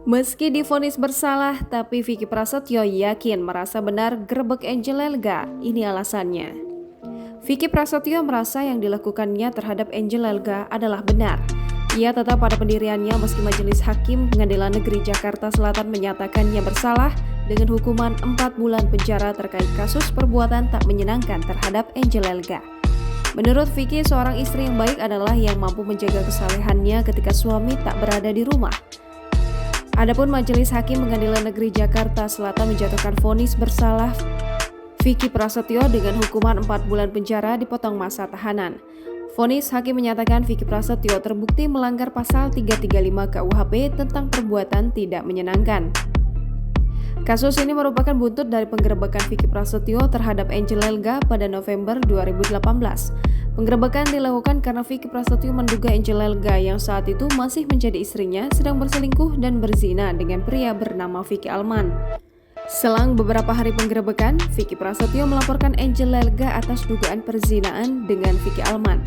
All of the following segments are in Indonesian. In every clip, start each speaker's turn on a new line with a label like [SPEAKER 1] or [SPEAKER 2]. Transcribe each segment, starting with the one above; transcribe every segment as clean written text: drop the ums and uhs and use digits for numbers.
[SPEAKER 1] Meski divonis bersalah, tapi Vicky Prasetyo yakin merasa benar gerbek Angel Elga. Ini alasannya. Vicky Prasetyo merasa yang dilakukannya terhadap Angel Elga adalah benar. Ia tetap pada pendiriannya meski Majelis Hakim Pengadilan Negeri Jakarta Selatan menyatakannya bersalah dengan hukuman 4 bulan penjara terkait kasus perbuatan tak menyenangkan terhadap Angel Elga. Menurut Vicky, seorang istri yang baik adalah yang mampu menjaga kesalehannya ketika suami tak berada di rumah. Adapun Majelis Hakim Pengadilan Negeri Jakarta Selatan menjatuhkan vonis bersalah Vicky Prasetyo dengan hukuman 4 bulan penjara dipotong masa tahanan. Vonis hakim menyatakan Vicky Prasetyo terbukti melanggar pasal 335 KUHP tentang perbuatan tidak menyenangkan. Kasus ini merupakan buntut dari penggerebekan Vicky Prasetyo terhadap Angel Elga pada November 2018. Penggerebekan dilakukan karena Vicky Prasetyo menduga Angel Elga yang saat itu masih menjadi istrinya sedang berselingkuh dan berzina dengan pria bernama Vicky Alman. Selang beberapa hari penggerebekan, Vicky Prasetyo melaporkan Angel Elga atas dugaan perzinaan dengan Vicky Alman.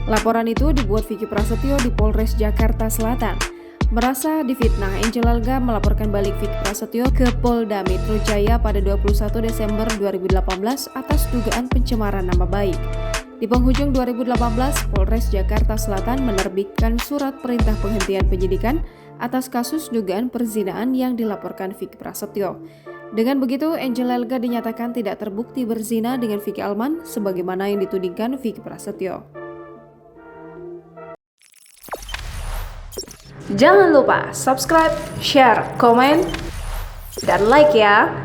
[SPEAKER 1] Laporan itu dibuat Vicky Prasetyo di Polres Jakarta Selatan. Merasa difitnah, Angel Elga melaporkan balik Vicky Prasetyo ke Polda Metro Jaya pada 21 Desember 2018 atas dugaan pencemaran nama baik. Di penghujung 2018, Polres Jakarta Selatan menerbitkan surat perintah penghentian penyidikan atas kasus dugaan perzinaan yang dilaporkan Vicky Prasetyo. Dengan begitu, Angel Elga dinyatakan tidak terbukti berzina dengan Vicky Alman sebagaimana yang ditudingkan Vicky Prasetyo. Jangan lupa subscribe, share, komen, dan like ya!